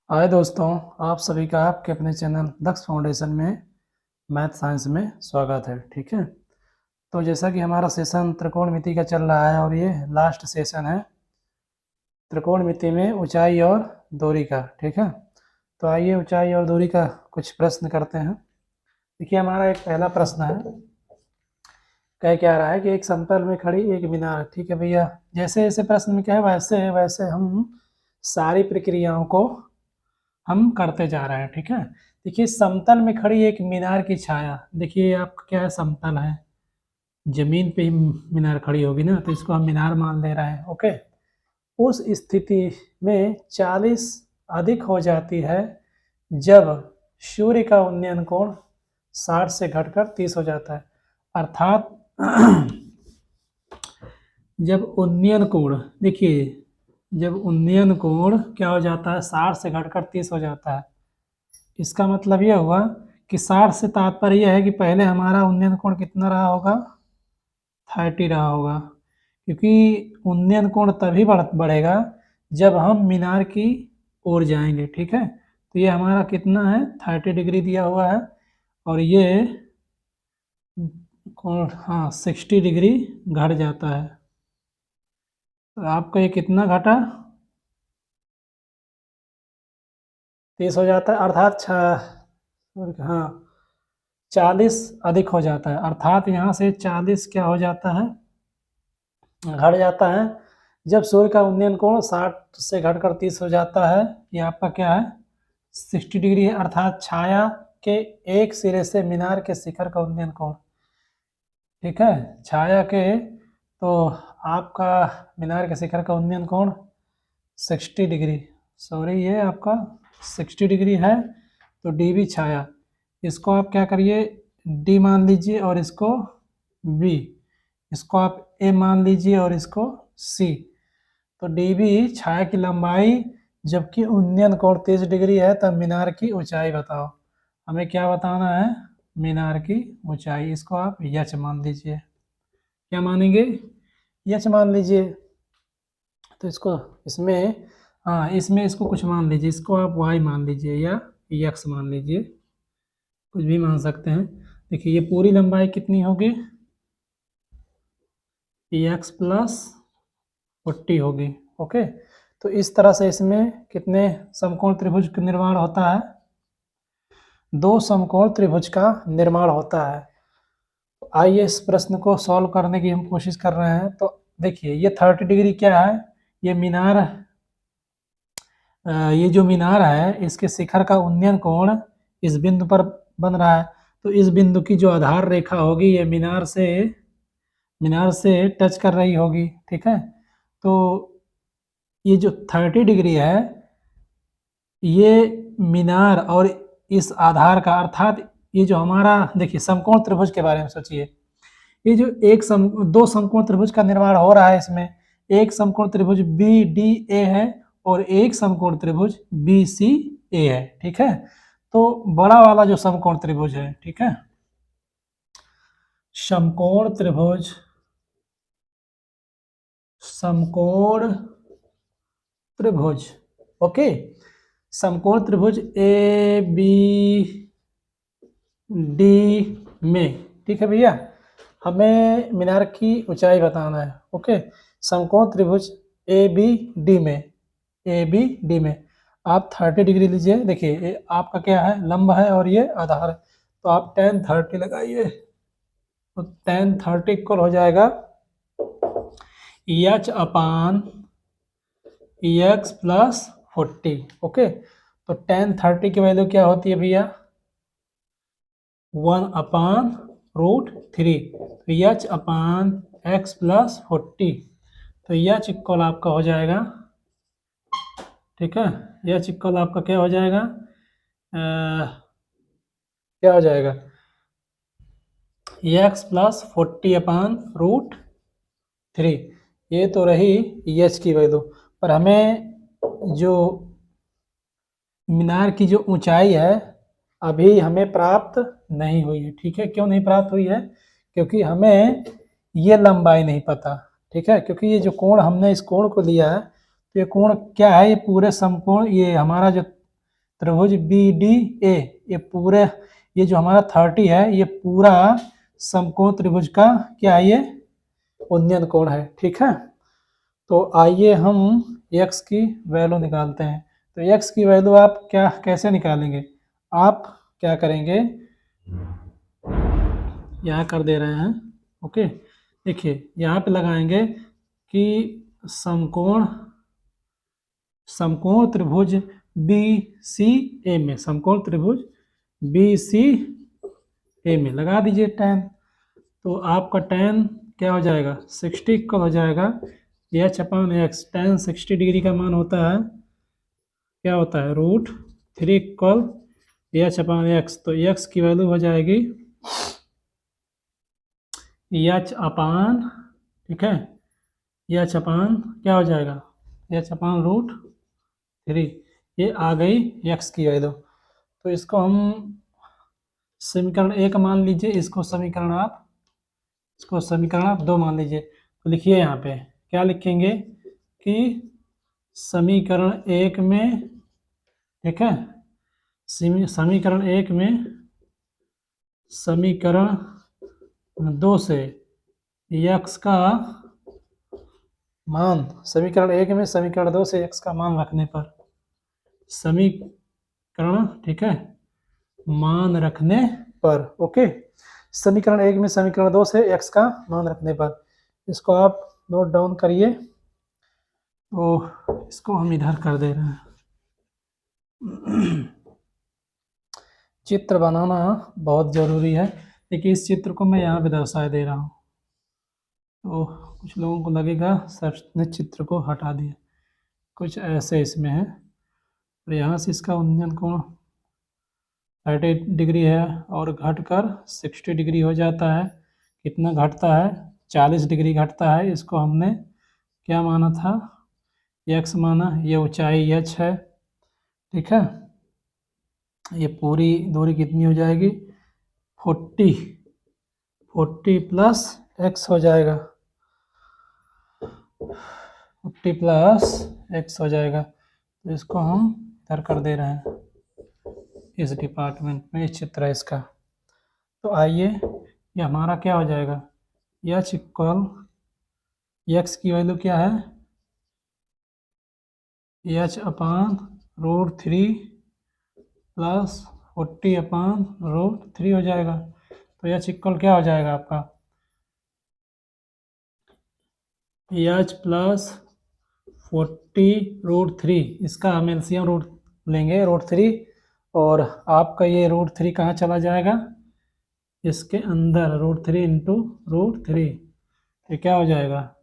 हाय दोस्तों, आप सभी का आपके अपने चैनल दक्ष फाउंडेशन में मैथ साइंस में स्वागत है। ठीक है, तो जैसा कि हमारा सेशन त्रिकोणमिति का चल रहा है और ये लास्ट सेशन है त्रिकोणमिति में ऊंचाई और दूरी का। ठीक है, तो आइए ऊंचाई और दूरी का कुछ प्रश्न करते हैं। देखिए, हमारा एक पहला प्रश्न है, कह क्या रहा है कि एक समतल में खड़ी एक मीनार। ठीक है भैया, जैसे जैसे प्रश्न में क्या है वैसे वैसे हम सारी प्रक्रियाओं को हम करते जा रहे हैं। ठीक है, देखिए समतल में खड़ी एक मीनार की छाया। देखिए आपका क्या है, समतल है, जमीन पे ही मीनार खड़ी होगी ना, तो इसको हम मीनार मान ले रहे हैं। ओके, उस स्थिति में 40 अधिक हो जाती है जब सूर्य का उन्नयन कोण 60 से घटकर 30 हो जाता है। अर्थात जब उन्नयन कोण, देखिए जब उन्नयन कोण क्या हो जाता है, 60 से घटकर 30 हो जाता है। इसका मतलब यह हुआ कि 60 से तात्पर्य यह है कि पहले हमारा उन्नयन कोण कितना रहा होगा, 30 रहा होगा, क्योंकि उन्नयन कोण तभी बढ़ेगा जब हम मीनार की ओर जाएंगे। ठीक है, तो ये हमारा कितना है, 30 डिग्री दिया हुआ है, और ये कोण हाँ 60 डिग्री घट जाता है। तो आपका ये कितना घटा, 30 हो जाता है, अर्थात हाँ 40 अधिक हो जाता है। अर्थात यहाँ से 40 क्या हो जाता है, घट जाता है जब सूर्य का उन्नयन कोण 60 से घटकर 30 हो जाता है। ये आपका क्या है, 60 डिग्री है। अर्थात छाया के एक सिरे से मीनार के शिखर का उन्नयन कोण, ठीक है, छाया के, तो आपका मीनार के शिखर का उन्नयन कोण 60 डिग्री, सॉरी ये आपका 60 डिग्री है। तो डी भी छाया, इसको आप क्या करिए, डी मान लीजिए और इसको बी, इसको आप ए मान लीजिए और इसको सी। तो डी बी छाया की लंबाई, जबकि उन्नयन कोण 30 डिग्री है, तब मीनार की ऊंचाई बताओ। हमें क्या बताना है, मीनार की ऊंचाई। इसको आप यच मान लीजिए। क्या मानेंगे, यच मान लीजिए। तो इसको इसमें हाँ इसमें इसको कुछ मान लीजिए, इसको आप वाई मान लीजिए या यक्स मान लीजिए, कुछ भी मान सकते हैं। देखिए ये पूरी लंबाई कितनी होगी, एक्स प्लस 40 होगी। ओके, तो इस तरह से इसमें कितने समकोण त्रिभुज का निर्माण होता है, 2 समकोण त्रिभुज का निर्माण होता है। तो आइए इस प्रश्न को सॉल्व करने की हम कोशिश कर रहे हैं। तो देखिए ये 30 डिग्री क्या है, ये मीनार, ये जो मीनार है इसके शिखर का उन्नयन कोण इस बिंदु पर बन रहा है। तो इस बिंदु की जो आधार रेखा होगी ये मीनार से टच कर रही होगी। ठीक है, तो ये जो 30 डिग्री है ये मीनार और इस आधार का, अर्थात ये जो हमारा, देखिए समकोण त्रिभुज के बारे में सोचिए, ये जो दो समकोण त्रिभुज का निर्माण हो रहा है, इसमें एक समकोण त्रिभुज बी डी ए है और एक समकोण त्रिभुज बी सी ए है। ठीक है, तो बड़ा वाला जो समकोण त्रिभुज है, ठीक है, समकोण त्रिभुज ओके, समकोण त्रिभुज ए बी डी में, ठीक है भैया, हमें मीनार की ऊंचाई बताना है। ओके, समकोण त्रिभुज ए बी डी में आप 30 डिग्री लीजिए। देखिए ये आपका क्या है, लंब है और ये आधार है, तो आप tan 30 लगाइए, तो tan 30 इक्वल हो जाएगा एच अपान एक्स प्लस 40। ओके, तो tan 30 की वैल्यू क्या होती है भैया, 1/√3, तो एच अपान एक्स प्लस 40, तो एच इक्वल आपका हो जाएगा, ठीक है, एच इक्वल आपका क्या हो जाएगा, क्या हो जाएगा, एक्स प्लस 40/√3। ये तो रही एच की वैल्यू, पर हमें जो मीनार की जो ऊंचाई है अभी हमें प्राप्त नहीं हुई है। ठीक है, क्यों नहीं प्राप्त हुई है, क्योंकि हमें ये लंबाई नहीं पता। ठीक है, क्योंकि ये जो कोण हमने इस कोण को लिया है, तो ये कोण क्या है, ये पूरे समकोण, ये हमारा जो त्रिभुज BDA, ये पूरे, ये जो हमारा 30 है ये पूरा समकोण त्रिभुज का क्या है, ये उन्नयन कोण है। ठीक है, तो आइए हम x की वैल्यू निकालते हैं। तो x की वैल्यू आप क्या कैसे निकालेंगे, आप क्या करेंगे, यहाँ कर दे रहे हैं। ओके, देखिए यहाँ पे लगाएंगे कि समकोण त्रिभुज BCA में, समकोण त्रिभुज BCA में लगा दीजिए tan। तो आपका tan क्या हो जाएगा, 60 इक्वल हो जाएगा h/x। tan 60 डिग्री का मान होता है, क्या होता है, √3 इक्वल h/x। तो x की वैल्यू हो जाएगी h/, ठीक है, h/ क्या हो जाएगा, h/√3, ये आ गई x की वैल्यू। तो इसको हम समीकरण 1 मान लीजिए, इसको समीकरण आप 2 मान लीजिए। तो लिखिए यहाँ पे क्या लिखेंगे कि समीकरण 1 में, ठीक है, समीकरण 1 में समीकरण 2 से x का मान, समीकरण 1 में समीकरण 2 से x का मान रखने पर, समीकरण, ठीक है, मान रखने पर, ओके, समीकरण 1 में समीकरण 2 से x का मान रखने पर, इसको आप नोट डाउन करिए। तो इसको हम इधर कर दे रहे हैं। चित्र बनाना बहुत ज़रूरी है, लेकिन इस चित्र को मैं यहाँ पे दर्शाए दे रहा हूँ। तो कुछ लोगों को लगेगा सर ने चित्र को हटा दिया, कुछ ऐसे इसमें है। और यहाँ से इसका उन्नयन कोण 30 डिग्री है और घटकर 60 डिग्री हो जाता है। कितना घटता है, 40 डिग्री घटता है। इसको हमने क्या माना था, x माना। ये ऊंचाई h है, ठीक है। ये पूरी दूरी कितनी हो जाएगी, 40 प्लस x हो जाएगा, 40 प्लस x हो जाएगा। तो इसको हम इधर कर दे रहे हैं इस डिपार्टमेंट में, इस चित्र है इसका। तो आइए, ये हमारा क्या हो जाएगा, h इक्वल, x की वैल्यू क्या है, h/√3 प्लस 40/√3 हो जाएगा। तो h इक्वल क्या हो जाएगा आपका, h प्लस 40√3, इसका हम एलसीएम रूट लेंगे √3, और आपका ये √3 कहाँ चला जाएगा, इसके अंदर, √3 इंटू √3, ये क्या हो जाएगा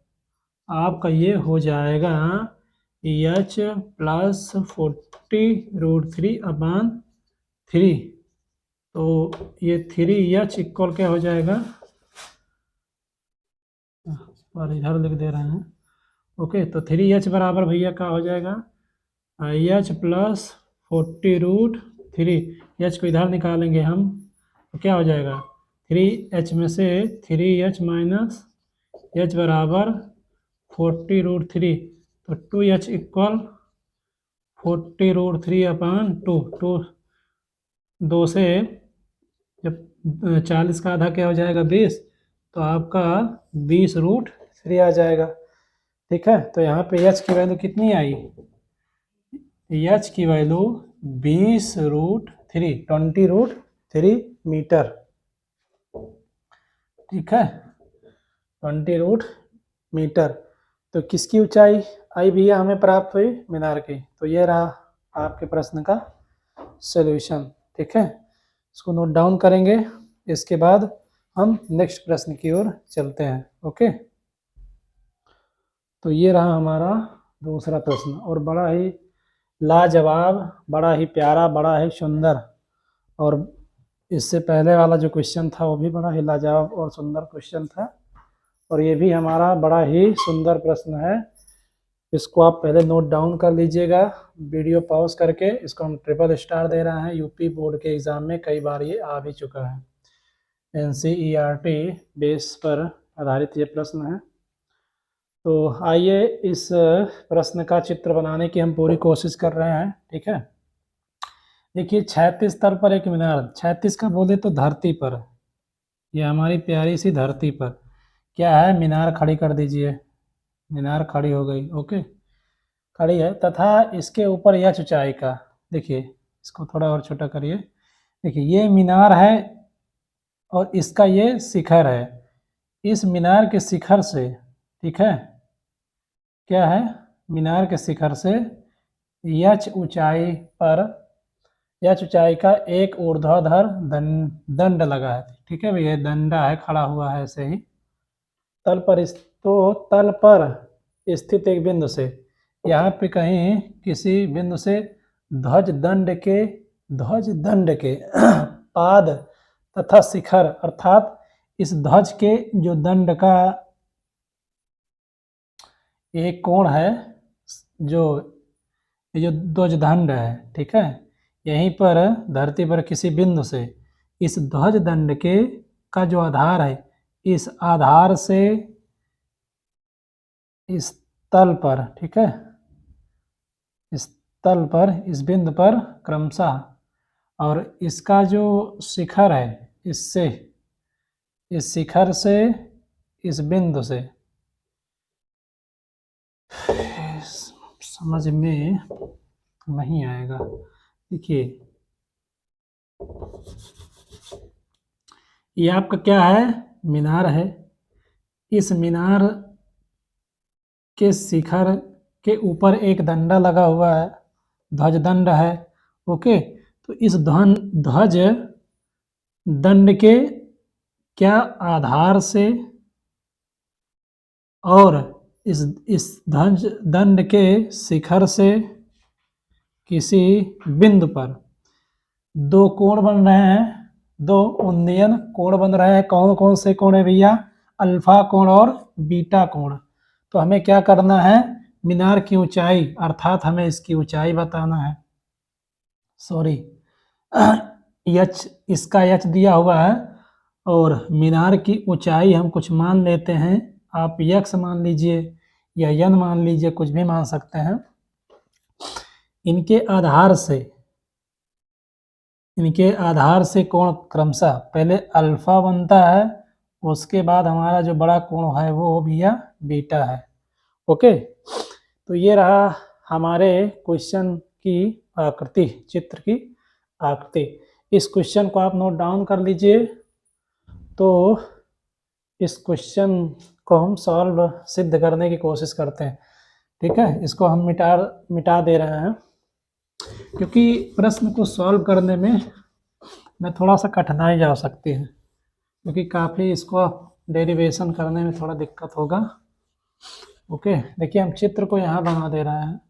आपका, ये हो जाएगा h प्लस 40√3/3। तो ये 3h इक्वल क्या हो जाएगा, और इधर लिख दे रहे हैं, ओके। तो 3h बराबर भैया क्या हो जाएगा, h प्लस 40√3, h को इधर निकालेंगे हम, तो क्या हो जाएगा, 3h में से 3h माइनस h बराबर 40√3। तो 2h इक्वल 40√3/2, 2 से जब 40 का आधा क्या हो जाएगा, 20, तो आपका 20√3 आ जाएगा, ठीक है। तो यहाँ पे h की वैल्यू कितनी आई, h की वैल्यू 20√3 मीटर, ठीक है, 20√मीटर। तो किसकी ऊंचाई आई भैया हमें प्राप्त हुई, मीनार की। तो ये रहा आपके प्रश्न का सॉल्यूशन, ठीक है। इसको नोट डाउन करेंगे, इसके बाद हम नेक्स्ट प्रश्न की ओर चलते हैं, ओके। तो ये रहा हमारा दूसरा प्रश्न, और बड़ा ही लाजवाब, बड़ा ही प्यारा, बड़ा ही सुंदर, और इससे पहले वाला जो क्वेश्चन था वो भी बड़ा ही लाजवाब और सुंदर क्वेश्चन था, और ये भी हमारा बड़ा ही सुंदर प्रश्न है। इसको आप पहले नोट डाउन कर लीजिएगा, वीडियो पॉज करके। इसको हम ट्रिपल स्टार दे रहे हैं, यूपी बोर्ड के एग्ज़ाम में कई बार ये आ भी चुका है। NCERT बेस पर आधारित ये प्रश्न है। तो आइए इस प्रश्न का चित्र बनाने की हम पूरी कोशिश कर रहे हैं, ठीक है। देखिए 36 तल पर एक मीनार, 36 का बोले तो धरती पर, ये हमारी प्यारी सी धरती पर क्या है, मीनार खड़ी कर दीजिए, मीनार खड़ी हो गई, ओके खड़ी है, तथा इसके ऊपर यह ऊंचाई का, देखिए इसको थोड़ा और छोटा करिए, देखिए ये मीनार है और इसका ये शिखर है, इस मीनार के शिखर से, ठीक है, क्या है, मीनार के शिखर से यच ऊंचाई पर, यच ऊंचाई का एक ऊर्ध्वाधर दंड लगा है, ठीक है भैया, दंडा है, खड़ा हुआ है ऐसे ही तल पर, इस तो तल पर स्थित एक बिंदु से, यहाँ पे कहीं किसी बिंदु से ध्वज दंड के पाद तथा शिखर, अर्थात इस ध्वज के जो दंड का एक कोण है, जो ये जो ध्वज दंड है, ठीक है, यहीं पर धरती पर किसी बिंदु से इस ध्वज दंड के का जो आधार है, इस आधार से इस तल पर, ठीक है, इस तल पर, इस बिंदु पर क्रमशः, और इसका जो शिखर है, इससे, इस शिखर से इस बिंदु से, समझ में नहीं आएगा, देखिए ये आपका क्या है, मीनार है, इस मीनार के शिखर के ऊपर एक डंडा लगा हुआ है, ध्वज दंड है, ओके, तो इस ध्वज दंड के क्या आधार से और इस ध्वज दंड के शिखर से किसी बिंदु पर दो कोण बन रहे हैं, दो उन्नयन कोण बन रहे हैं, कौन कौन से कोण है भैया, अल्फा कोण और बीटा कोण, तो हमें क्या करना है, मीनार की ऊंचाई, अर्थात हमें इसकी ऊंचाई बताना है, सॉरी यच, इसका यच दिया हुआ है, और मीनार की ऊंचाई हम कुछ मान लेते हैं, आप यक्स मान लीजिए या यन मान लीजिए, कुछ भी मान सकते हैं, इनके आधार से कोण क्रमशः पहले अल्फा बनता है, उसके बाद हमारा जो बड़ा कोण है वो भैया बीटा है, ओके, तो ये रहा हमारे क्वेश्चन की आकृति, चित्र की आकृति, इस क्वेश्चन को आप नोट डाउन कर लीजिए, तो इस क्वेश्चन को हम सॉल्व सिद्ध करने की कोशिश करते हैं, ठीक है, इसको हम मिटा दे रहे हैं, क्योंकि प्रश्न को सॉल्व करने में थोड़ा सा कठिनाई जा सकती है, क्योंकि काफ़ी इसको डेरिवेशन करने में थोड़ा दिक्कत होगा, ओके, देखिए हम चित्र को यहाँ बना दे रहे हैं,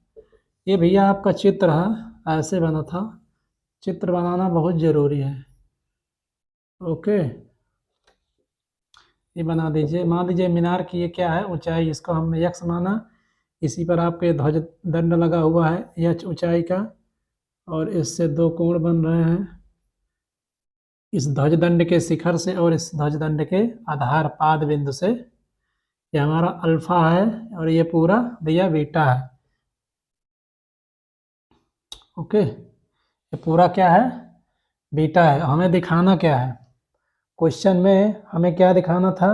ये भैया आपका चित्र है, ऐसे बना था, चित्र बनाना बहुत ज़रूरी है, ओके, ये बना दीजिए, मान लीजिए मीनार की ये क्या है, ऊंचाई, इसको हमने यक्स माना, इसी पर आपके ध्वज दंड लगा हुआ है यच ऊंचाई का, और इससे दो कोण बन रहे हैं, इस ध्वज दंड के शिखर से और इस ध्वज दंड के आधार पाद बिंदु से, ये हमारा अल्फा है और ये पूरा भैया बीटा है, ओके, ये पूरा क्या है, बीटा है, हमें दिखाना क्या है, क्वेश्चन में हमें क्या दिखाना था,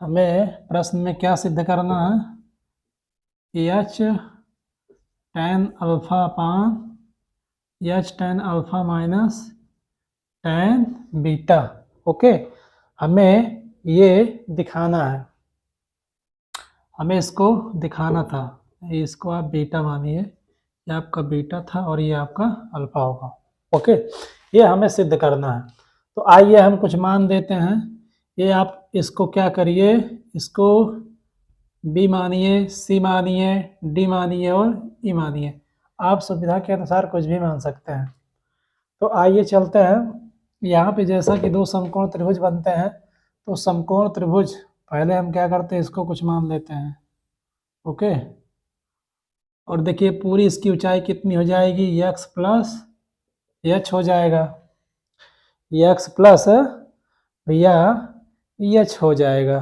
हमें प्रश्न में क्या सिद्ध करना है, एच tan अल्फा अपान H tan alpha minus tan beta, okay, हमें ये दिखाना है, हमें इसको दिखाना था, इसको आप बीटा मानिए, ये आपका बीटा था और ये आपका अल्फा होगा, ओके, ये हमें सिद्ध करना है, तो आइए हम कुछ मान देते हैं, ये आप इसको क्या करिए, इसको बी मानिए, सी मानिए, डी मानिए और ई मानिए, आप सुविधा के अनुसार कुछ भी मान सकते हैं, तो आइए चलते हैं, यहाँ पे जैसा कि दो समकोण त्रिभुज बनते हैं, तो समकोण त्रिभुज पहले हम क्या करते हैं, इसको कुछ मान लेते हैं, ओके, और देखिए पूरी इसकी ऊंचाई कितनी हो जाएगी, यक्स प्लस एच हो जाएगा, यक्स प्लस भैया एच हो जाएगा,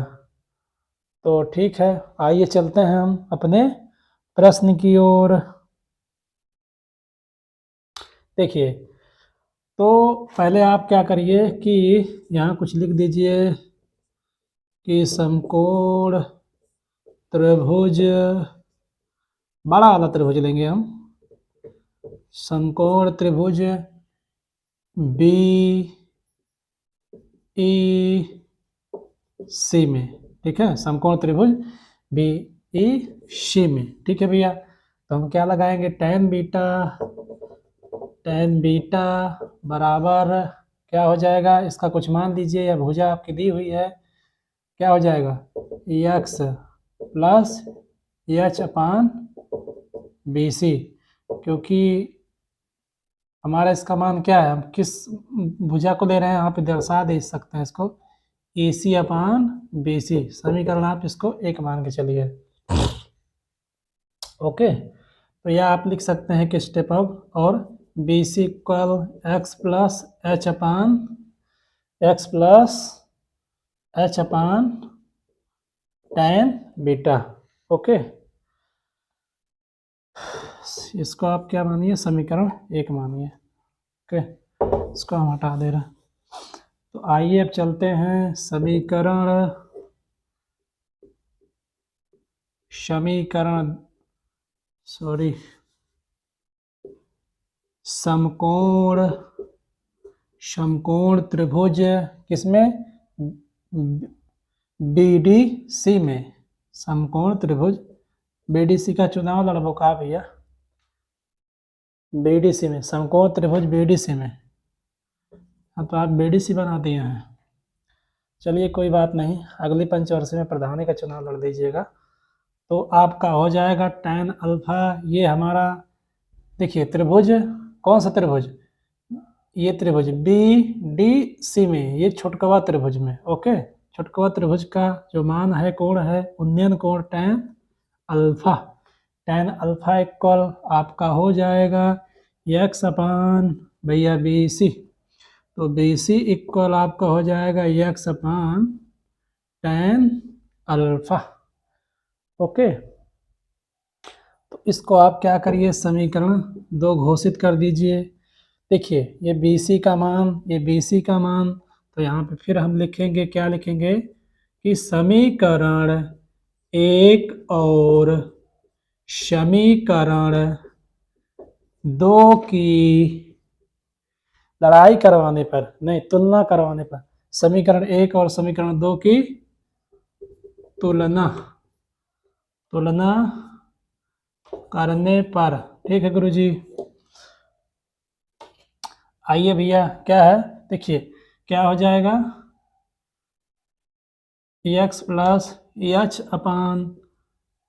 तो ठीक है, आइए चलते हैं हम अपने प्रश्न की ओर, देखिए, तो पहले आप क्या करिए कि यहाँ कुछ लिख दीजिए कि समकोण त्रिभुज, बड़ा वाला त्रिभुज लेंगे हम, समकोण त्रिभुज बी ई सी में, ठीक है, समकोण त्रिभुज बी ई सी में, ठीक है भैया। तो हम क्या लगाएंगे, टेन बीटा बराबर क्या हो जाएगा, इसका कुछ मान लीजिए या भुजा आपकी दी हुई है, क्या हो जाएगा, एक्स प्लस एच अपान बी सी, क्योंकि हमारा इसका मान क्या है, हम किस भुजा को ले रहे हैं, यहाँ पे दर्शा दे सकते हैं इसको, ए सी अपान बी सी, समीकरण आप इसको एक मान के चलिए। ओके, तो यह आप लिख सकते हैं कि स्टेप अप, और b c equal x plus h upon tan beta. Okay, इसको आप क्या मानिए, समीकरण एक मानिए। ओके, इसको हम हटा दे रहे हैं। तो आइए अब चलते हैं समकोण त्रिभुज किसमें, बीडीसी में, समकोण त्रिभुज बीडीसी का चुनाव लड़बो का भैया, बीडीसी में, समकोण त्रिभुज बीडीसी में, हाँ तो आप बीडीसी बना दिए हैं। चलिए कोई बात नहीं, अगली पंचवर्षीय में प्रधानी का चुनाव लड़ दीजिएगा। तो आपका हो जाएगा tan अल्फा, ये हमारा देखिए त्रिभुज, कौन सा त्रिभुज, ये त्रिभुज बी डी सी में, ये छोटकवा त्रिभुज में। ओके, छोटकवा त्रिभुज का जो मान है, कोण है उन्नयन कोण tan अल्फा इक्वल आपका हो जाएगा एक्स अपान भैया बी सी, तो बी सी इक्वल आपका हो जाएगा एक्स अपान tan अल्फा। ओके, तो इसको आप क्या करिए, समीकरण दो घोषित कर दीजिए। देखिए ये बी सी का मान, ये बी सी का मान, तो यहाँ पे फिर हम लिखेंगे, क्या लिखेंगे कि समीकरण एक और समीकरण दो की लड़ाई करवाने पर, नहीं तुलना करवाने पर, समीकरण एक और समीकरण दो की तुलना करने पर, ठीक है गुरुजी। आइए भैया क्या है, देखिए क्या हो जाएगा, x plus h upon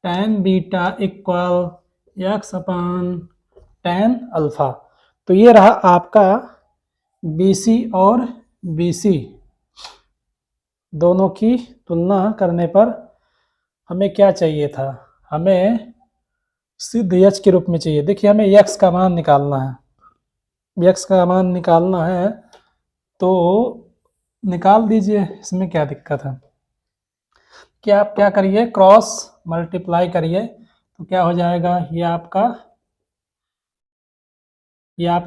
tan beta equal x अपान टेन अल्फा। तो ये रहा आपका BC और BC दोनों की तुलना करने पर हमें क्या चाहिए था, हमें सिद्ध h के रूप में चाहिए। देखिए हमें x का मान निकालना है, x का मान निकालना है, तो निकाल दीजिए, इसमें क्या दिक्कत है। क्या आप क्या करिए, क्रॉस मल्टीप्लाई करिए, तो क्या हो जाएगा, ये आपका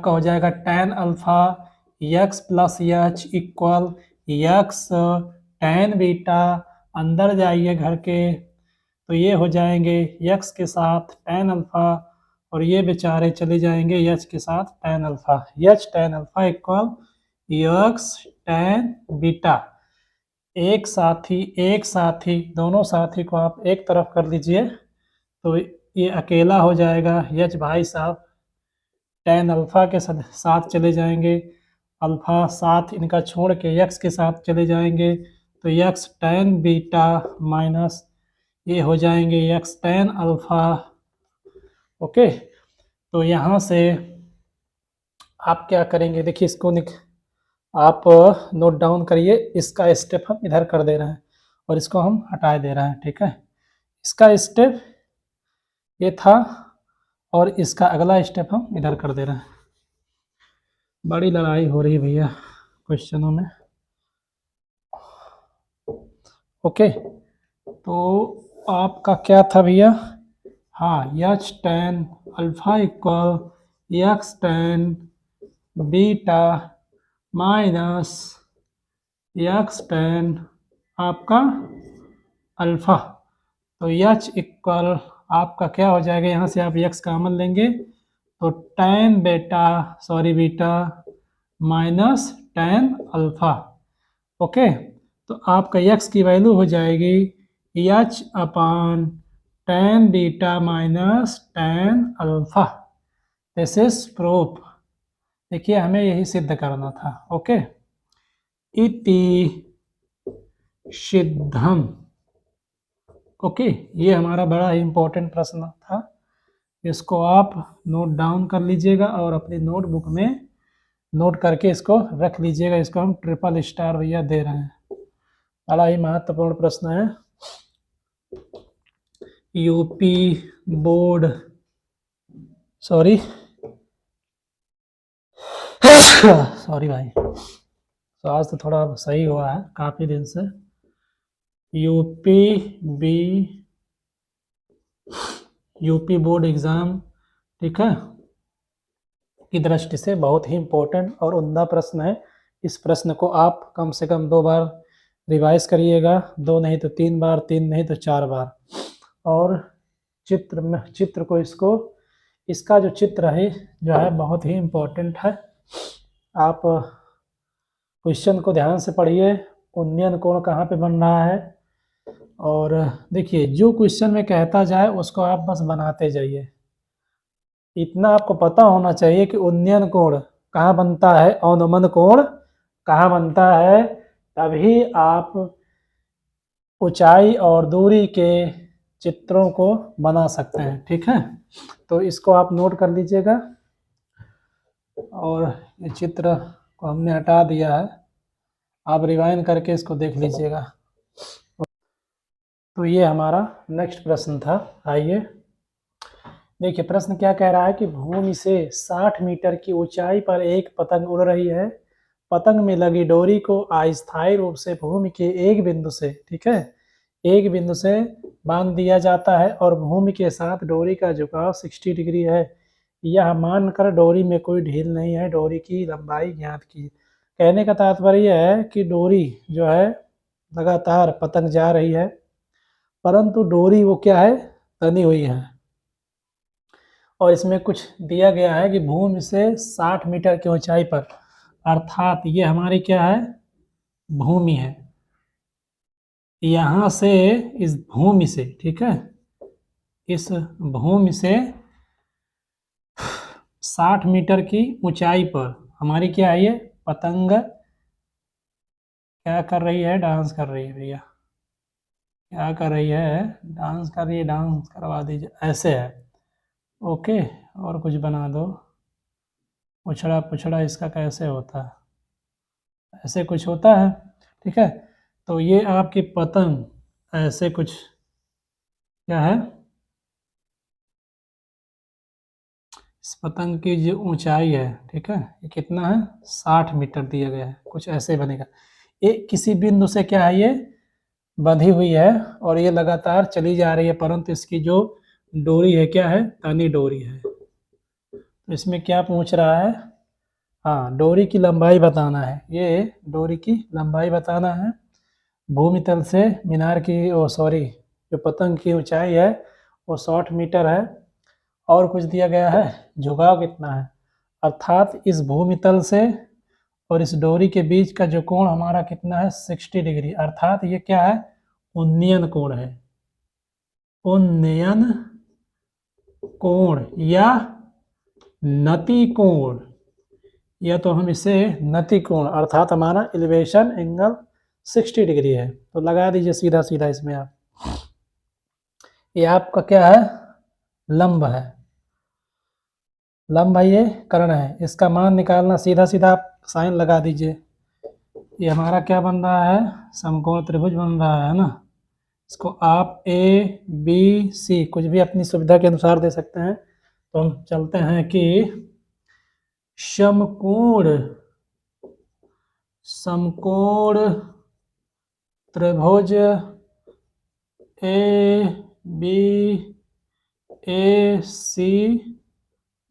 हो जाएगा tan alpha x plus H equal x tan beta, अंदर जाइए घर के, तो ये हो जाएंगे x के साथ tan अल्फा, और ये बेचारे चले जाएंगे h के साथ tan alpha, h tan alpha equal x tan beta. एक साथी दोनों साथी को आप एक तरफ कर लीजिए, तो ये अकेला हो जाएगा, h भाई साहब tan अल्फा के साथ चले जाएंगे, अल्फा साथ इनका छोड़ के x के साथ चले जाएंगे, तो x tan बीटा माइनस ये हो जाएंगे x tan अल्फा। ओके, तो यहाँ से आप क्या करेंगे, देखिए इसको आप नोट डाउन करिए, इसका स्टेप हम इधर कर दे रहे हैं और इसको हम हटा दे रहे हैं, ठीक है। इसका स्टेप ये था और इसका अगला स्टेप हम इधर कर दे रहे हैं। बड़ी लड़ाई हो रही है भैया क्वेश्चनों में। ओके, तो आपका क्या था भैया, हाँ H tan alpha equal x tan beta minus x ten आपका अल्फा। तो एच इक्वल आपका क्या हो जाएगा, यहाँ से आप एक्स कॉमन लेंगे तो tan beta minus tan alpha. Okay, तो आपका एक्स की वैल्यू हो जाएगी H upon tan beta minus tan alpha. This is proof. देखिए हमें यही सिद्ध करना था। ओके, इति सिद्धम। ओके, ये हमारा बड़ा ही इंपॉर्टेंट प्रश्न था, इसको आप नोट डाउन कर लीजिएगा और अपनी नोटबुक में नोट करके इसको रख लीजिएगा। इसको हम ट्रिपल स्टार भैया दे रहे हैं, बड़ा ही महत्वपूर्ण प्रश्न है। यूपी बोर्ड सॉरी भाई, तो आज तो थोड़ा सही हुआ है काफ़ी दिन से। यूपी बोर्ड एग्ज़ाम, ठीक है, की दृष्टि से बहुत ही इम्पोर्टेंट और उम्दा प्रश्न है। इस प्रश्न को आप कम से कम 2 बार रिवाइज करिएगा, 2 नहीं तो 3 बार, 3 नहीं तो 4 बार। और चित्र को इसका जो चित्र है जो है बहुत ही इम्पोर्टेंट है। आप क्वेश्चन को ध्यान से पढ़िए, उन्नयन कोण कहाँ पे बन रहा है, और देखिए जो क्वेश्चन में कहता जाए उसको आप बस बनाते जाइए। इतना आपको पता होना चाहिए कि उन्नयन कोण कहाँ बनता है, अवनमन कोण कहाँ बनता है, तभी आप ऊंचाई और दूरी के चित्रों को बना सकते हैं। ठीक है, तो इसको आप नोट कर लीजिएगा। और ये चित्र को हमने हटा दिया है, आप रिवाइंड करके इसको देख लीजिएगा। तो ये हमारा नेक्स्ट प्रश्न था। आइए देखिए प्रश्न क्या कह रहा है कि भूमि से 60 मीटर की ऊंचाई पर एक पतंग उड़ रही है। पतंग में लगी डोरी को अस्थायी रूप से भूमि के एक बिंदु से, ठीक है, एक बिंदु से बांध दिया जाता है और भूमि के साथ डोरी का झुकाव 60 डिग्री है। यह मानकर डोरी में कोई ढील नहीं है, डोरी की लंबाई ज्ञात की। कहने का तात्पर्य है कि डोरी जो है लगातार पतंग जा रही है, परंतु डोरी वो क्या है, तनी हुई है। और इसमें कुछ दिया गया है कि भूमि से 60 मीटर की ऊंचाई पर, अर्थात ये हमारी क्या है, भूमि है। यहाँ से इस भूमि से, ठीक है, इस भूमि से 60 मीटर की ऊंचाई पर हमारी क्या है, ये पतंग क्या कर रही है, डांस कर रही है भैया, क्या कर रही है, डांस कर रही है, डांस करवा दीजिए, ऐसे है। ओके, और कुछ बना दो, पुछड़ा पुछड़ा इसका कैसे होता है, ऐसे कुछ होता है, ठीक है। तो ये आपकी पतंग ऐसे कुछ क्या है, इस पतंग की जो ऊंचाई है, ठीक है, ये कितना है, 60 मीटर दिया गया है, कुछ ऐसे बनेगा। ये किसी बिंदु से क्या है, ये बंधी हुई है और ये लगातार चली जा रही है, परंतु इसकी जो डोरी है क्या है, तनी डोरी है। तो इसमें क्या पूछ रहा है, हाँ, डोरी की लंबाई बताना है, ये डोरी की लंबाई बताना है। भूमि तल से मीनार की जो पतंग की ऊंचाई है वो 60 मीटर है, और कुछ दिया गया है, झुकाव कितना है, अर्थात इस भूमि तल से और इस डोरी के बीच का जो कोण हमारा कितना है, 60 डिग्री, अर्थात ये क्या है, उन्नयन कोण है। उन्नयन कोण या नति कोण, या तो हम इसे नति कोण, अर्थात हमारा एलिवेशन एंगल 60 डिग्री है। तो लगा दीजिए सीधा सीधा इसमें आप, ये आपका क्या है, लंब है, लंब है, ये कर्ण है, इसका मान निकालना, सीधा सीधा आप साइन लगा दीजिए। ये हमारा क्या बन रहा है, समकोण त्रिभुज बन रहा है ना। इसको आप ए बी सी कुछ भी अपनी सुविधा के अनुसार दे सकते हैं। तो हम चलते हैं कि समकोण त्रिभुज A B A C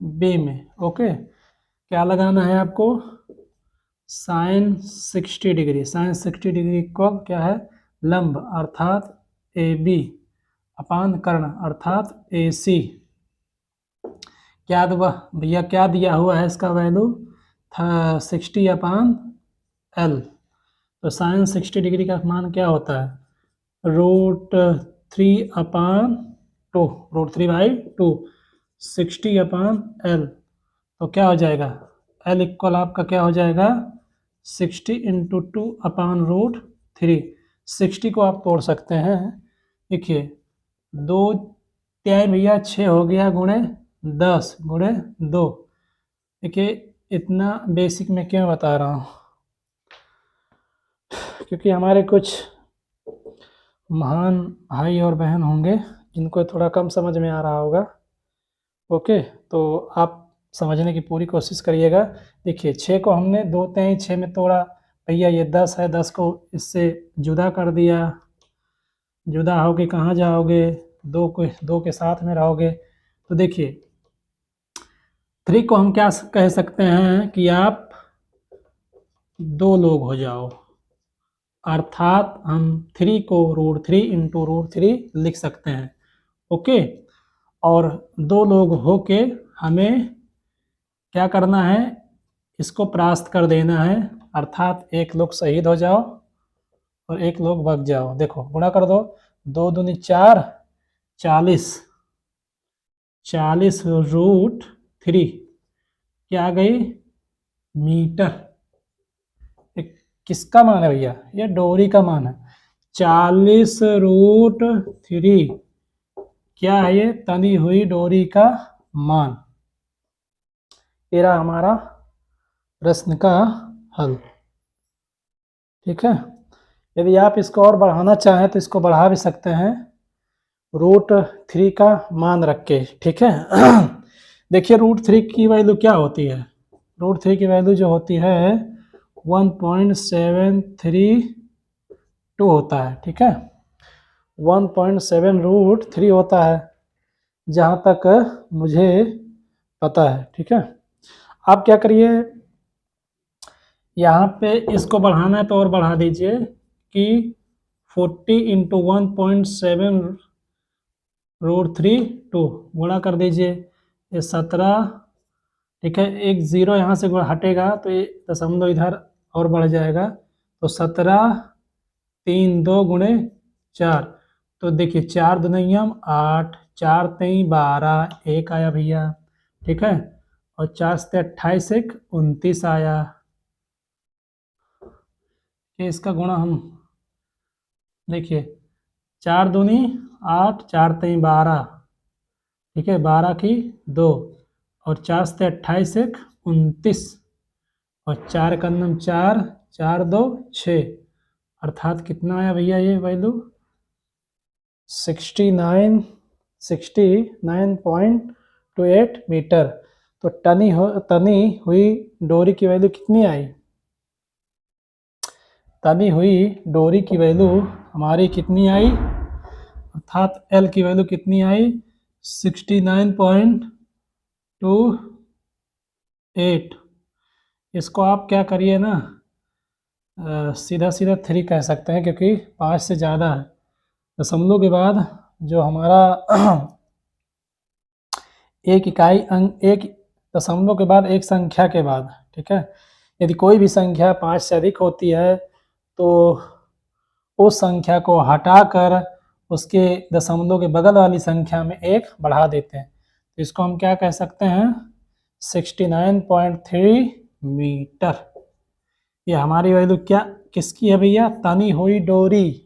B में, ओके, क्या लगाना है आपको, साइन 60 डिग्री। साइन 60 डिग्री को क्या है, लंब अर्थात ए बी अपान कर्ण अर्थात ए सी। क्या हुआ भैया, क्या दिया हुआ है इसका वैल्यू 60 अपान एल। तो साइन 60 डिग्री का मान क्या होता है, √3/2, √3/2 60 अपान एल। तो क्या हो जाएगा, एल इक्वल आपका क्या हो जाएगा 60 इंटू 2/√3। 60 को आप तोड़ सकते हैं, देखिए 2 त्याई भैया 6 हो गया गुणे 10 गुणे 2। देखिए इतना बेसिक में क्यों बता रहा हूँ, क्योंकि हमारे कुछ महान भाई और बहन होंगे जिनको थोड़ा कम समझ में आ रहा होगा। ओके, तो आप समझने की पूरी कोशिश करिएगा। देखिए 6 को हमने 2 तिहाई 6 में तोड़ा, भैया ये 10 है, 10 को इससे जुदा कर दिया, जुदा होके कहाँ जाओगे, 2 के साथ में रहोगे। तो देखिए 3 को हम क्या कह सकते हैं कि आप 2 लोग हो जाओ, अर्थात हम 3 को √3 इंटू √3 लिख सकते हैं। ओके, और 2 लोग होके हमें क्या करना है, इसको परास्त कर देना है, अर्थात एक लोग शहीद हो जाओ और एक लोग बच जाओ। देखो गुणा कर दो, 2 दूनी 4, 40, 40 √3 क्या आ गई मीटर। किसका मान है भैया, ये डोरी का मान है। 40 √3 क्या है, ये तनी हुई डोरी का मान। तेरा हमारा प्रश्न का हल। ठीक है, यदि आप इसको और बढ़ाना चाहें तो इसको बढ़ा भी सकते हैं √3 का मान रख के। ठीक है देखिए √3 की वैल्यू क्या होती है, √3 की वैल्यू जो होती है 1.732 होता है। ठीक है, 1.7 √3 होता है जहाँ तक मुझे पता है। ठीक है, आप क्या करिए, यहाँ पे इसको बढ़ाना है तो और बढ़ा दीजिए कि 40 इंटू 1.7 √3 गुणा कर दीजिए, ये 17। ठीक है, एक ज़ीरो यहाँ से हटेगा तो ये दशमलव इधर और बढ़ जाएगा, तो 17 3 2 गुणे 4। तो देखिए 4 दूनियम 8, 4 3 12, 1 आया भैया। ठीक है, और 4 से 28, 1 29 आया। ये इसका गुणा हम देखिए 4 दूनी 8, 4 3 12, ठीक है 12 की 2, और 4 से 28, 1 29, और 4 का नम 4, 4 2 6, अर्थात कितना आया भैया ये वैल्यू 69.28 मीटर। तो तनी हुई डोरी की वैल्यू कितनी आई, तनी हुई डोरी की वैल्यू हमारी कितनी आई, अर्थात एल की वैल्यू कितनी आई 69.28। इसको आप क्या करिए ना, सीधा सीधा 3 कह सकते हैं क्योंकि 5 से ज़्यादा है। दशमलव के बाद जो हमारा एक इकाई अंक, एक दशमलव के बाद एक संख्या के बाद, ठीक है, यदि कोई भी संख्या 5 से अधिक होती है तो उस संख्या को हटाकर उसके दशमलव के बगल वाली संख्या में 1 बढ़ा देते हैं। तो इसको हम क्या कह सकते हैं 69.3 मीटर। ये हमारी वैल्यू क्या किसकी है भैया, तनी हुई डोरी,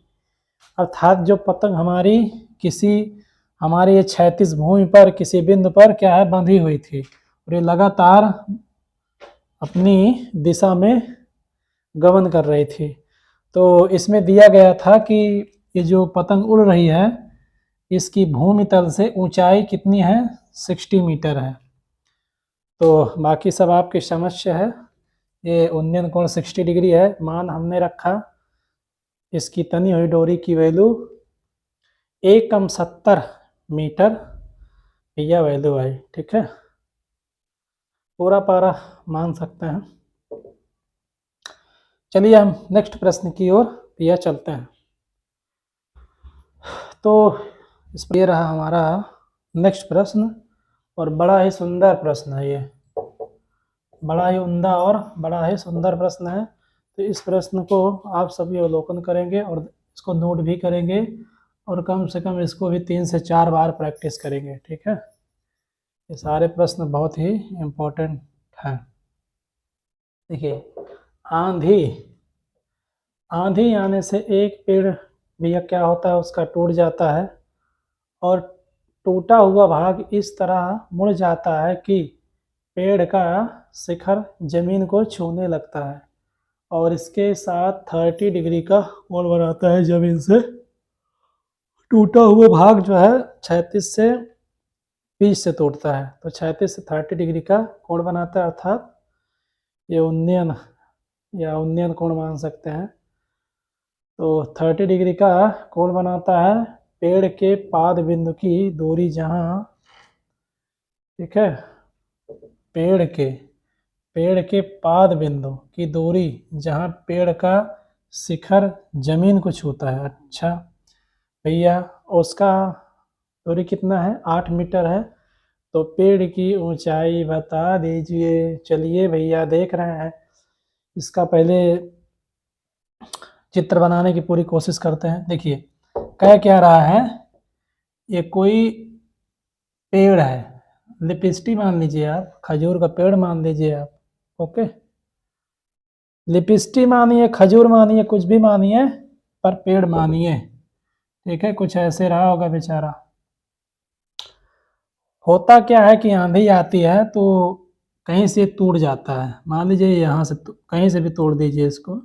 अर्थात जो पतंग हमारी किसी हमारी ये क्षैतिज भूमि पर किसी बिंदु पर क्या है बंधी हुई थी और ये लगातार अपनी दिशा में गमन कर रही थी। तो इसमें दिया गया था कि ये जो पतंग उड़ रही है इसकी भूमि तल से ऊंचाई कितनी है 60 मीटर है। तो बाकी सब आपकी समझ से है। ये उन्नयन कोण 60 डिग्री है, मान हमने रखा इसकी तनी हुई डोरी की वैल्यू 1.70 मीटर, यह वैल्यू आई। ठीक है, पूरा पारा मान सकते हैं। चलिए हम नेक्स्ट प्रश्न की ओर भैया चलते हैं। तो इस पर ये रहा हमारा नेक्स्ट प्रश्न, और बड़ा ही सुंदर प्रश्न है ये, बड़ा ही उम्दा और बड़ा ही सुंदर प्रश्न है। तो इस प्रश्न को आप सभी अवलोकन करेंगे और इसको नोट भी करेंगे, और कम से कम इसको भी 3 से 4 बार प्रैक्टिस करेंगे, ठीक है। ये सारे प्रश्न बहुत ही इम्पोर्टेंट हैं। देखिए, आंधी आंधी आने से एक पेड़ भैया क्या होता है, उसका टूट जाता है, और टूटा हुआ भाग इस तरह मुड़ जाता है कि पेड़ का शिखर जमीन को छूने लगता है, और इसके साथ 30 डिग्री का कोण बनाता है जमीन से। टूटा हुआ भाग जो है 36 से 20 से टूटता है, तो 36 से 30 डिग्री का कोण बनाता है, अर्थात ये उन्नयन कोण मान सकते हैं। तो 30 डिग्री का कोण बनाता है पेड़ के पाद बिंदु की दूरी, जहाँ, ठीक है, पेड़ के पाद बिंदु की दूरी जहाँ पेड़ का शिखर जमीन को छूता है। अच्छा भैया, उसका दूरी कितना है, 8 मीटर है। तो पेड़ की ऊंचाई बता दीजिए। चलिए भैया देख रहे हैं, इसका पहले चित्र बनाने की पूरी कोशिश करते हैं। देखिए कह क्या रहा है, ये कोई पेड़ है, लिपिस्टी मान लीजिए आप, खजूर का पेड़ मान लीजिए आप, ओके, लिपिस्टी मानिए, खजूर मानिए, कुछ भी मानिए, पर पेड़ मानिए, ठीक है। कुछ ऐसे रहा होगा बेचारा। होता क्या है कि आंधी आती है तो कहीं से टूट जाता है, मान लीजिए यहाँ से, कहीं से भी तोड़ दीजिए इसको।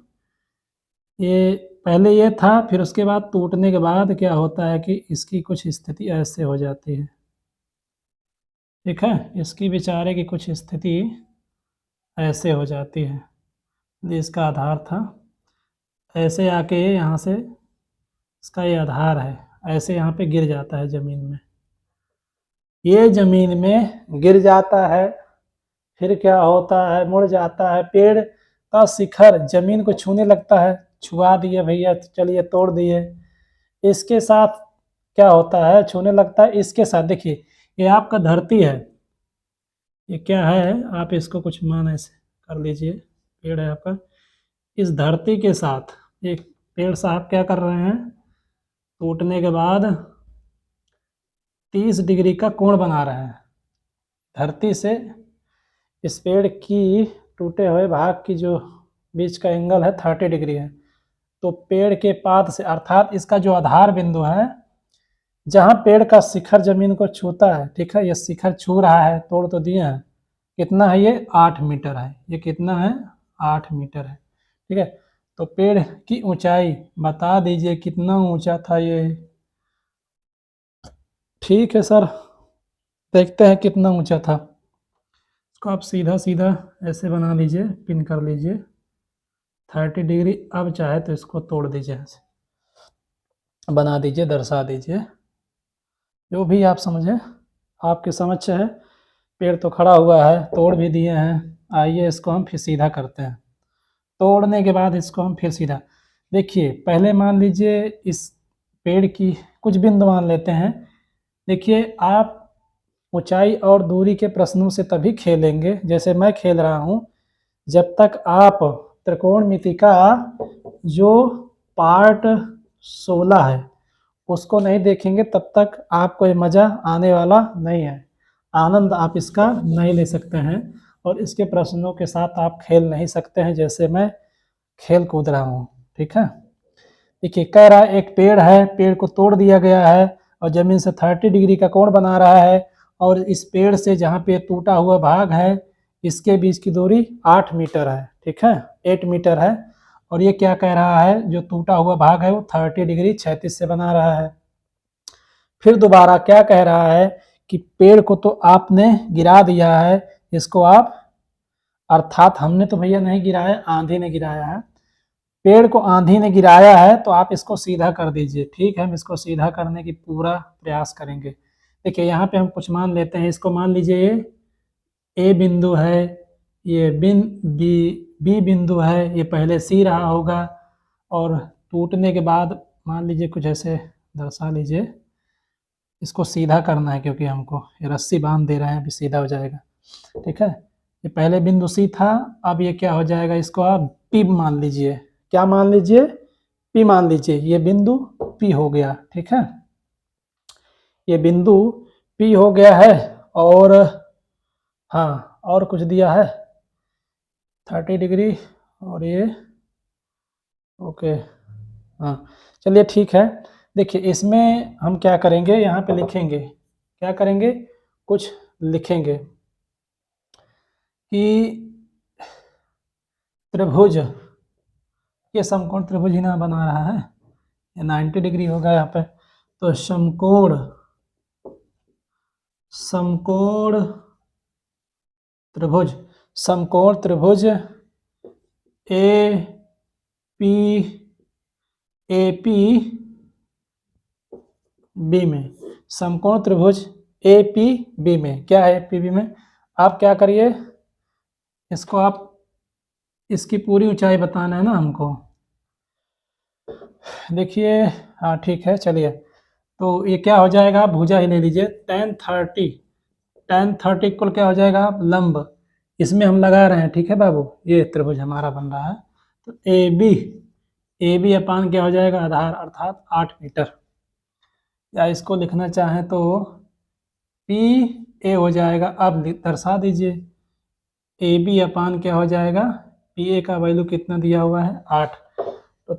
ये पहले ये था, फिर उसके बाद टूटने के बाद क्या होता है कि इसकी कुछ स्थिति ऐसे हो जाती है, ठीक है, इसकी बेचारे की कुछ स्थिति ऐसे हो जाती है। ये इसका आधार था, ऐसे आके यहाँ से इसका ये आधार है, ऐसे यहाँ पे गिर जाता है ज़मीन में, ये ज़मीन में गिर जाता है। फिर क्या होता है, मुड़ जाता है, पेड़ का शिखर जमीन को छूने लगता है। छुआ दिए भैया, चलिए तोड़ दिए। इसके साथ क्या होता है, छूने लगता है, इसके साथ देखिए ये आपका धरती है, ये क्या है, आप इसको कुछ मान ऐसे कर लीजिए, पेड़ है आपका, इस धरती के साथ एक पेड़ साहब क्या कर रहे हैं, टूटने के बाद 30 डिग्री का कोण बना रहे हैं। धरती से इस पेड़ की टूटे हुए भाग की जो बीच का एंगल है 30 डिग्री है। तो पेड़ के पाद से, अर्थात इसका जो आधार बिंदु है, जहाँ पेड़ का शिखर जमीन को छूता है, ठीक है, ये शिखर छू रहा है, तोड़ तो दिए हैं, कितना है ये, 8 मीटर है। ये कितना है, 8 मीटर है, ठीक है। तो पेड़ की ऊंचाई बता दीजिए कितना ऊंचा था ये। ठीक है सर, देखते हैं कितना ऊंचा था। इसको आप सीधा सीधा ऐसे बना लीजिए, पिन कर लीजिए 30 डिग्री। अब चाहे तो इसको तोड़ दीजिए, ऐसे बना दीजिए, दर्शा दीजिए, जो भी आप समझें, आपके समझ से है। पेड़ तो खड़ा हुआ है, तोड़ भी दिए हैं। आइए इसको हम फिर सीधा करते हैं। तोड़ने के बाद इसको हम फिर सीधा, देखिए पहले मान लीजिए इस पेड़ की कुछ बिंदु मान लेते हैं। देखिए आप ऊंचाई और दूरी के प्रश्नों से तभी खेलेंगे जैसे मैं खेल रहा हूँ, जब तक आप त्रिकोणमिति का जो पार्ट 16 है उसको नहीं देखेंगे, तब तक आपको ये मज़ा आने वाला नहीं है, आनंद आप इसका नहीं ले सकते हैं, और इसके प्रश्नों के साथ आप खेल नहीं सकते हैं जैसे मैं खेल कूद रहा हूँ, ठीक है। देखिए कह रहा है एक पेड़ है, पेड़ को तोड़ दिया गया है और ज़मीन से 30 डिग्री का कोण बना रहा है, और इस पेड़ से जहाँ पे टूटा हुआ भाग है इसके बीच की दूरी 8 मीटर है, ठीक है, 8 मीटर है। और ये क्या कह रहा है, जो टूटा हुआ भाग है वो 30 डिग्री क्षैतिज से बना रहा है। फिर दोबारा क्या कह रहा है कि पेड़ को तो आपने गिरा दिया है, इसको आप, अर्थात हमने तो भैया नहीं गिराया, आंधी ने गिराया है, पेड़ को आंधी ने गिराया है, तो आप इसको सीधा कर दीजिए। ठीक है, हम इसको सीधा करने की पूरा प्रयास करेंगे। देखिए यहाँ पे हम कुछ मान लेते हैं, इसको मान लीजिए ए बिंदु है, ये बी बिंदु है, ये पहले सी रहा होगा और टूटने के बाद मान लीजिए कुछ ऐसे दर्शा लीजिए, इसको सीधा करना है क्योंकि हमको ये रस्सी बांध दे रहे हैं, अभी सीधा हो जाएगा। ठीक है, ये पहले बिंदु सी था, अब ये क्या हो जाएगा, इसको आप पी मान लीजिए। क्या मान लीजिए? पी मान लीजिए। ये बिंदु पी हो गया। ठीक है, ये बिंदु पी हो गया है और हाँ और कुछ दिया है 30 डिग्री और ये ओके। हाँ चलिए ठीक है, देखिए इसमें हम क्या करेंगे, यहाँ पे लिखेंगे, क्या करेंगे, कुछ लिखेंगे कि त्रिभुज, ये समकोण त्रिभुज ही ना बना रहा है, ये 90 डिग्री होगा यहाँ पे, तो समकोण त्रिभुज, समकोण त्रिभुज ए पी बी में, समकोण त्रिभुज ए पी बी में, क्या है पी बी में, आप क्या करिए, इसको आप इसकी पूरी ऊंचाई बताना है ना हमको। देखिए हाँ ठीक है, चलिए तो ये क्या हो जाएगा, आप भुजा ही ले लीजिए, tan 30 इक्वल क्या हो जाएगा, लंब, इसमें हम लगा रहे हैं। ठीक है बाबू, ये त्रिभुज हमारा बन रहा है, तो ए बी अपान क्या हो जाएगा, आधार अर्थात 8 मीटर, या इसको लिखना चाहें तो पी ए हो जाएगा। अब दर्शा दीजिए, ए बी अपान क्या हो जाएगा, पी ए का वैल्यू कितना दिया हुआ है, 8, तो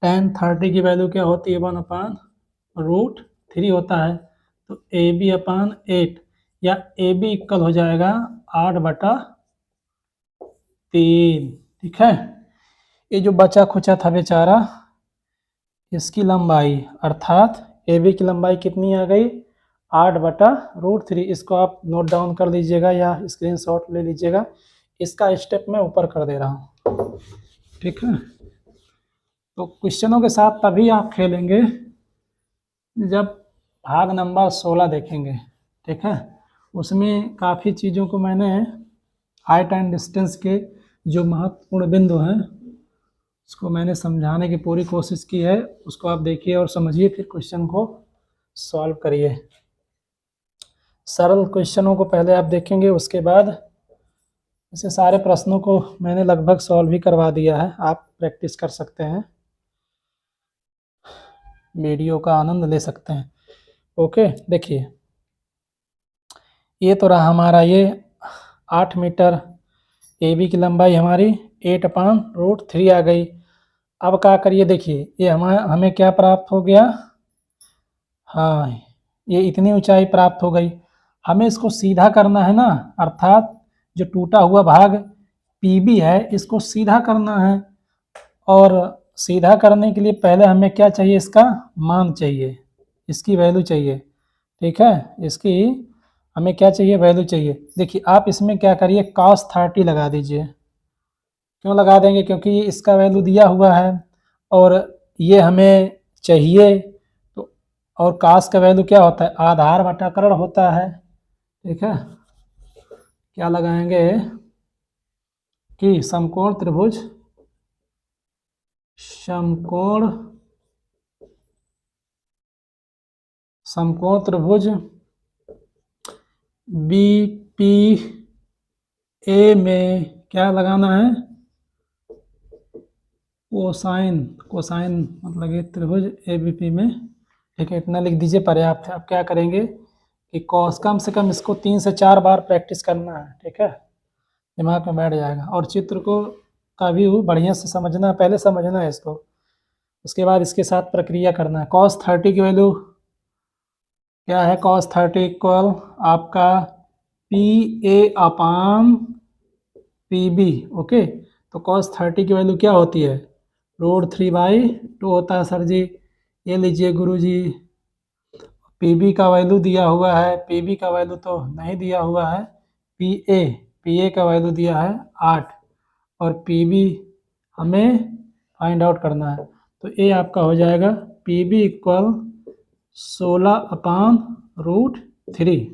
tan 30 की वैल्यू क्या होती है, 1/√3 होता है, तो ए बी अपान 8 या ए बी इक्वल हो जाएगा 8/3। ठीक है, ये जो बचा खुचा था बेचारा, इसकी लंबाई अर्थात ए बी की लंबाई कितनी आ गई, 8/√3। इसको आप नोट डाउन कर लीजिएगा या स्क्रीनशॉट ले लीजिएगा, इसका स्टेप मैं ऊपर कर दे रहा हूँ। ठीक है, तो क्वेश्चनों के साथ तभी आप खेलेंगे जब भाग नंबर 16 देखेंगे। ठीक है, उसमें काफ़ी चीज़ों को मैंने हाइट एंड डिस्टेंस के जो महत्वपूर्ण बिंदु हैं उसको मैंने समझाने की पूरी कोशिश की है, उसको आप देखिए और समझिए, फिर क्वेश्चन को सॉल्व करिए। सरल क्वेश्चनों को पहले आप देखेंगे, उसके बाद ऐसे सारे प्रश्नों को मैंने लगभग सॉल्व ही करवा दिया है, आप प्रैक्टिस कर सकते हैं, वीडियो का आनंद ले सकते हैं। ओके, देखिए ये तो रहा हमारा, ये 8 मीटर, ए बी की लंबाई हमारी 8/√3 आ गई। अब क्या करिए, देखिए ये हमें क्या प्राप्त हो गया, हाँ ये इतनी ऊंचाई प्राप्त हो गई, हमें इसको सीधा करना है ना, अर्थात जो टूटा हुआ भाग पी बी है इसको सीधा करना है, और सीधा करने के लिए पहले हमें क्या चाहिए, इसका मान चाहिए, इसकी वैल्यू चाहिए। ठीक है, इसकी हमें क्या चाहिए, वैल्यू चाहिए। देखिए आप इसमें क्या करिए, cos 30 लगा दीजिए। क्यों लगा देंगे, क्योंकि इसका वैल्यू दिया हुआ है और ये हमें चाहिए, तो और cos का वैल्यू क्या होता है, आधार बटा कर्ण होता है। ठीक है, क्या लगाएंगे कि समकोण त्रिभुज बी पी ए में क्या लगाना है, कोसाइन मतलब ये त्रिभुज ए बी पी में। ठीक है, इतना लिख दीजिए, पर्याप्त है। अब क्या करेंगे कि कॉस, कम से कम इसको 3 से 4 बार प्रैक्टिस करना है। ठीक है, दिमाग में बैठ जाएगा, और चित्र को का भी बढ़िया से समझना, पहले समझना है इसको, उसके बाद इसके साथ प्रक्रिया करना है। cos 30 की वैल्यू क्या है, cos 30 इक्वल आपका P A upon P B. Okay, तो cos 30 की वैल्यू क्या होती है, √3/2 होता है सर जी। ये लीजिए गुरु जी, पी बी का वैल्यू दिया हुआ है, पी बी का वैल्यू तो नहीं दिया हुआ है, पी ए का वैल्यू दिया है 8 और पी बी हमें फाइंड आउट करना है, तो ए आपका हो जाएगा पी बी इक्वल 16/√3।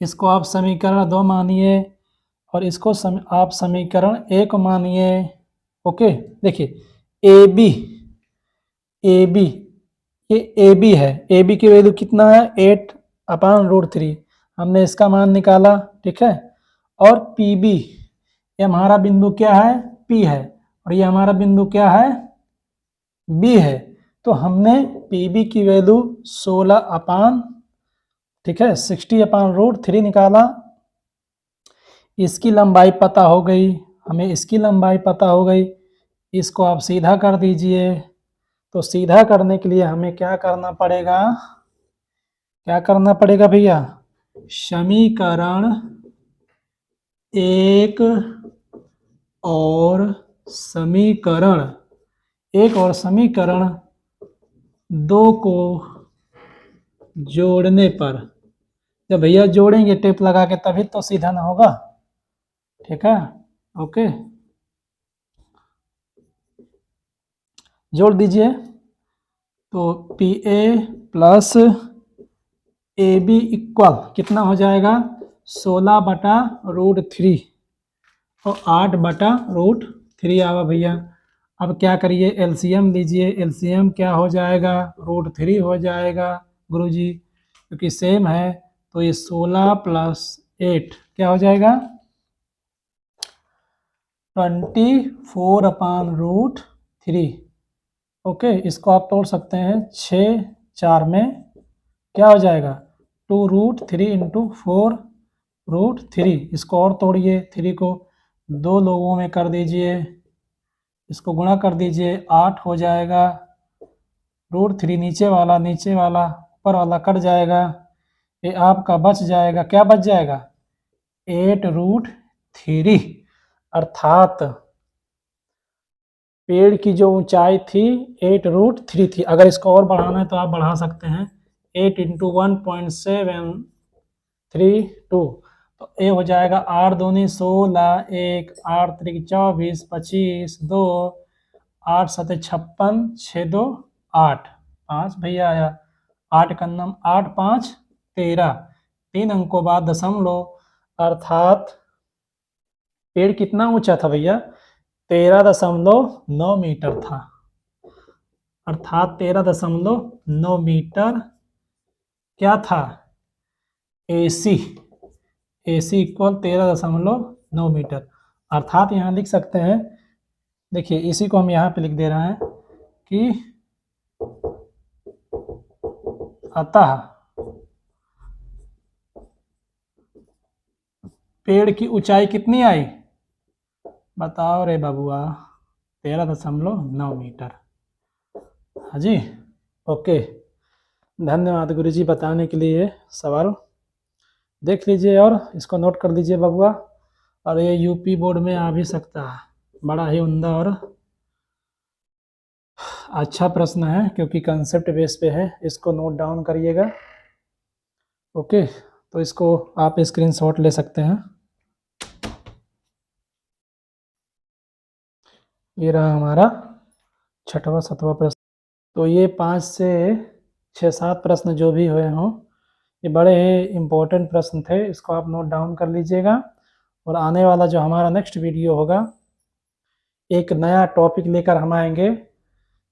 इसको आप समीकरण 2 मानिए और इसको आप समीकरण 1 मानिए। ओके, देखिए ए बी, ये ए बी है, ए बी की वैल्यू कितना है 8/√3, हमने इसका मान निकाला, ठीक है। और पी बी, ये हमारा बिंदु क्या है, पी है, और ये हमारा बिंदु क्या है, बी है। तो हमने पी बी की वैल्यू 16 ठीक है 60/√3 निकाला। इसकी लंबाई पता हो गई, हमें इसकी लंबाई पता हो गई, इसको आप सीधा कर दीजिए। तो सीधा करने के लिए हमें क्या करना पड़ेगा, भैया, समीकरण 1 और समीकरण 2 को जोड़ने पर, जब भैया जोड़ेंगे टेप लगा के तभी तो सीधा ना होगा, ठीक है। ओके, जोड़ दीजिए। तो P A plus A B equal कितना हो जाएगा, 16/√3 और 8/√3 आवा भैया। अब क्या करिए, एलसीएम लीजिए, एलसीएम क्या हो जाएगा, √3 हो जाएगा गुरुजी, क्योंकि सेम है। तो ये 16 + 8 क्या हो जाएगा, 24/√3। ओके, इसको आप तोड़ सकते हैं, 6 4 में क्या हो जाएगा, 2√3 × 4√3। इसको और तोड़िए, 3 को 2 लोगों में कर दीजिए, इसको गुणा कर दीजिए, 8 हो जाएगा। √3 नीचे वाला ऊपर वाला कट जाएगा, ये आपका बच जाएगा, क्या बच जाएगा, 8√3। अर्थात पेड़ की जो ऊंचाई थी 8√3 थी। अगर इसको और बढ़ाना है तो आप बढ़ा सकते हैं, 8 × 1.732। तो ये हो जाएगा 8 दूनी 16, 1 8 3 24 25 2 8 7 56 6 2 8 5 भैया आया, 8 का नम 8 5 13, 3 अंकों बाद दशमलव, अर्थात पेड़ कितना ऊंचा था भैया, 13.9 मीटर था। अर्थात 13.9 मीटर क्या था, AC इक्वल 13.9 मीटर। अर्थात यहाँ लिख सकते हैं, देखिए इसी को हम यहाँ पे लिख दे रहे हैं कि अतः पेड़ की ऊंचाई कितनी आई, बताओ रे बबुआ, 13.9 मीटर। हाँ जी, ओके, धन्यवाद गुरुजी बताने के लिए। सवाल देख लीजिए और इसको नोट कर लीजिए बबुआ। और ये यूपी बोर्ड में आ भी सकता है, बड़ा ही उम्दा और अच्छा प्रश्न है, क्योंकि कंसेप्ट बेस पे है। इसको नोट डाउन करिएगा। ओके, तो इसको आप स्क्रीनशॉट ले सकते हैं। ये रहा हमारा 6वां 7वां प्रश्न। तो ये 5 से 6-7 प्रश्न जो भी हुए हों, ये बड़े ही इम्पोर्टेंट प्रश्न थे। इसको आप नोट डाउन कर लीजिएगा। और आने वाला जो हमारा नेक्स्ट वीडियो होगा, एक नया टॉपिक लेकर हम आएंगे।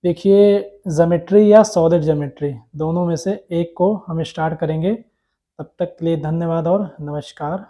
देखिए, ज्योमेट्री या सॉलिड ज्योमेट्री, दोनों में से एक को हम स्टार्ट करेंगे। तब तक के लिए धन्यवाद और नमस्कार।